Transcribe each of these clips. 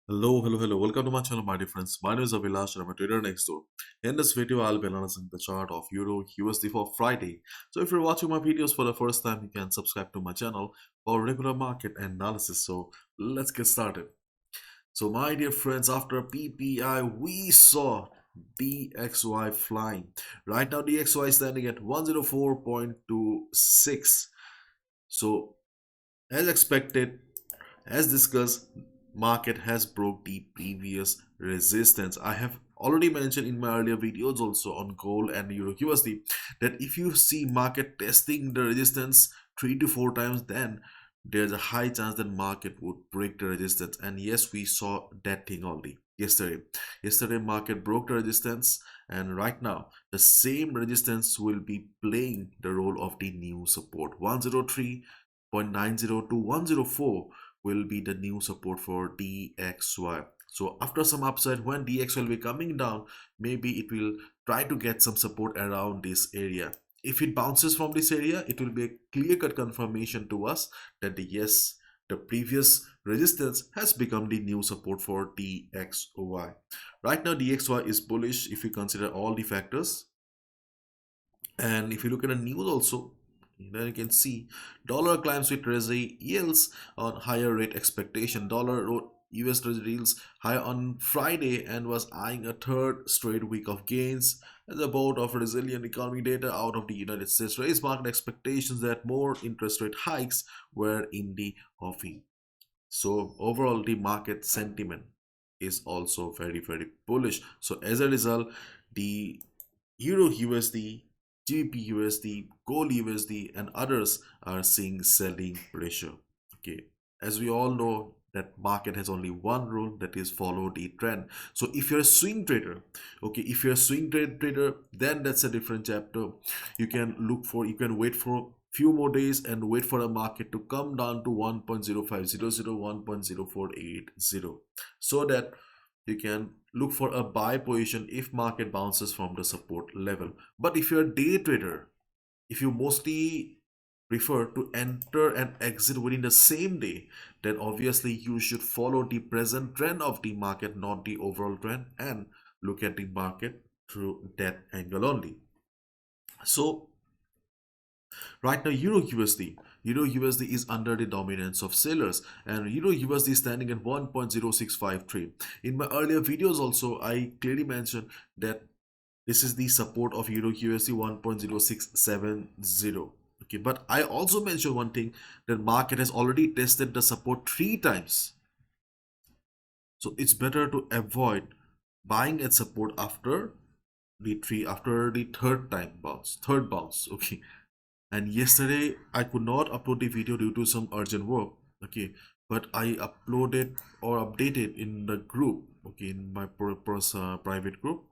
Hello. Welcome to my channel, my dear friends. My name is Avilash and I'm a trader next door. In this video, I'll be analyzing the chart of Euro USD for Friday. So if you're watching my videos for the first time, you can subscribe to my channel for regular market analysis. So let's get started. So my dear friends, after PPI, we saw DXY flying. Right now, DXY is standing at 104.26. So as expected, as discussed, market has broke the previous resistance. I have already mentioned in my earlier videos also on gold and Euro USD that if you see market testing the resistance 3 to 4 times, then there's a high chance that market would break the resistance. And yes, we saw that thing already yesterday market broke the resistance, and right now the same resistance will be playing the role of the new support. 103.90 to 104 will be the new support for DXY. So after some upside, when DXY will be coming down, maybe it will try to get some support around this area. If it bounces from this area, it will be a clear-cut confirmation to us that yes, the previous resistance has become the new support for DXY. Right now, DXY is bullish if you consider all the factors. And if you look at the news also, then you can see dollar climbs with treasury yields on higher rate expectation. Dollar wrote US treasury yields higher on Friday and was eyeing a third straight week of gains as a bout of resilient economic data out of the United States raised market expectations that more interest rate hikes were in the offing. So overall, the market sentiment is also very bullish. So as a result, the Euro USD, GBP USD, Gold USD, and others are seeing selling pressure. Okay, as we all know, that market has only one rule, that is follow the trend. So if you're a swing trader, okay, if you're a swing trader, then that's a different chapter. You can wait for few more days and wait for the market to come down to 1.0500, 1.0480, so that you can look for a buy position if market bounces from the support level. But if you're a day trader, if you mostly prefer to enter and exit within the same day, then obviously you should follow the present trend of the market, not the overall trend, and look at the market through that angle only. So right now, Euro USD is under the dominance of sellers, and Euro USD is standing at 1.0653. In my earlier videos also, I clearly mentioned that this is the support of Euro USD 1.0670. Okay, but I also mentioned one thing, that market has already tested the support 3 times. So it's better to avoid buying at support after the third bounce. Okay, and yesterday I could not upload the video due to some urgent work. Okay, but I uploaded or updated in the group, okay, in my private group.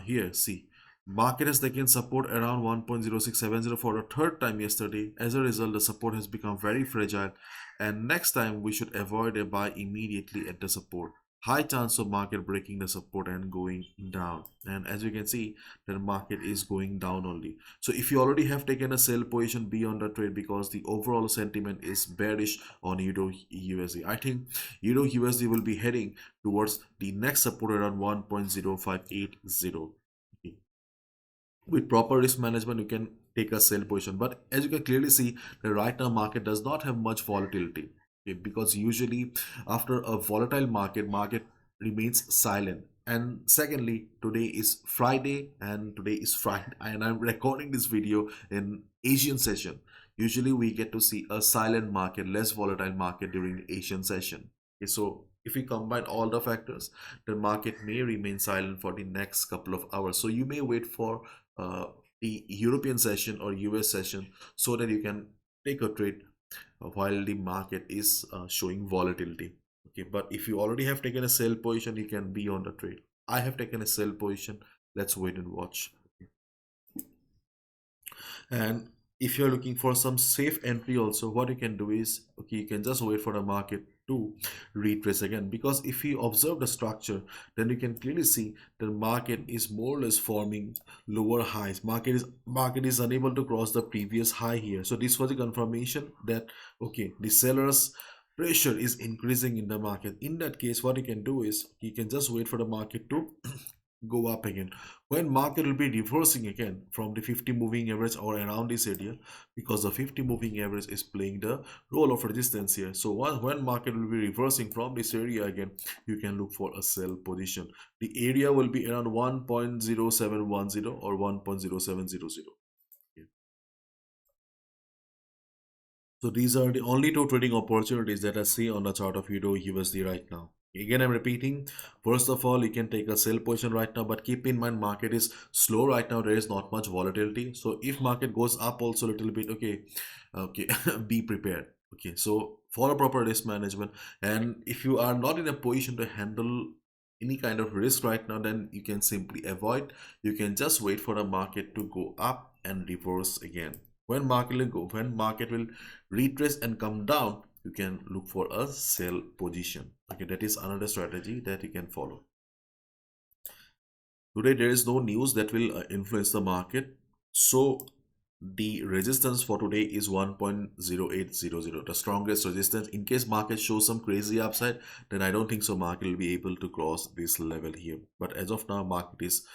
Here, see, market has taken support around 1.0670 for a third time yesterday. As a result, the support has become very fragile, and next time we should avoid a buy immediately at the support. High chance of market breaking the support and going down. And as you can see, the market is going down only. So if you already have taken a sell position, be on the trade, because the overall sentiment is bearish on Euro USD. I think Euro USD will be heading towards the next support around 1.0580. With proper risk management, you can take a sell position. But as you can clearly see, the right now market does not have much volatility. Okay, because usually after a volatile market remains silent. And secondly, today is Friday, and I'm recording this video in Asian session. Usually we get to see a silent market, less volatile market during the Asian session. Okay, so if we combine all the factors, the market may remain silent for the next couple of hours. So you may wait for uh, the European session or US session, so that you can take a trade while the market is showing volatility. Okay, but if you already have taken a sell position, you can be on the trade. I have taken a sell position. Let's wait and watch. And if you're looking for some safe entry also, what you can do is, okay, you can just wait for the market to retrace again. Because if you observe the structure, then you can clearly see the market is more or less forming lower highs. Market is unable to cross the previous high here. So this was a confirmation that, okay, the sellers pressure is increasing in the market. In that case, what you can do is you can just wait for the market to go up again. When market will be reversing again from the 50 moving average or around this area, because the 50 moving average is playing the role of resistance here. So when market will be reversing from this area again, you can look for a sell position. The area will be around 1.0710 or 1.0700. So these are the only two trading opportunities that I see on the chart of Euro USD right now. Again, I'm repeating. First of all, you can take a sell position right now, but keep in mind market is slow right now. There is not much volatility. So if market goes up also a little bit, okay, be prepared. Okay, so follow proper risk management. And if you are not in a position to handle any kind of risk right now, then you can simply avoid. You can just wait for the market to go up and reverse again. When market will retrace and come down, you can look for a sell position. Okay, that is another strategy that you can follow. Today there is no news that will influence the market, so the resistance for today is 1.0800, the strongest resistance. In case market shows some crazy upside, then I don't think so market will be able to cross this level here. But as of now, market is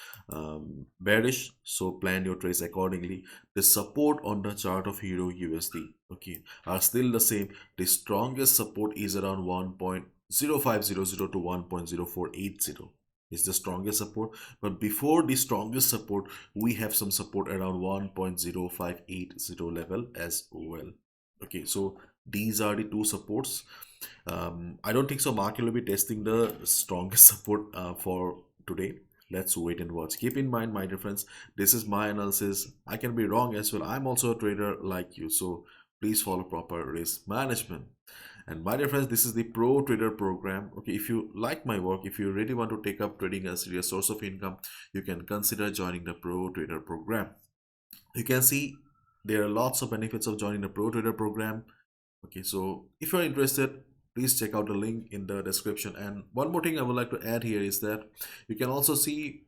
bearish, so plan your trades accordingly. The support on the chart of Euro USD, okay, are still the same. The strongest support is around 1.0500 to 1.0480 is the strongest support. But before the strongest support, we have some support around 1.0580 level as well. Okay, so these are the two supports. I don't think so market will be testing the strongest support for today. Let's wait and watch. Keep in mind, my dear friends, this is my analysis. I can be wrong as well. I'm also a trader like you, so please follow proper risk management. And my dear friends, this is the Pro Trader program. Okay, if you like my work, if you really want to take up trading as a source of income, you can consider joining the Pro Trader program. You can see there are lots of benefits of joining the Pro Trader program. Okay, so if you're interested, please check out the link in the description. And one more thing I would like to add here is that you can also see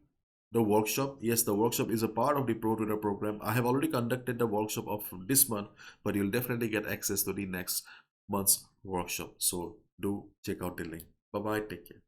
the workshop. Yes, the workshop is a part of the Pro Trader program. I have already conducted the workshop of this month, but you'll definitely get access to the next month's workshop. So do check out the link. Bye bye. Take care.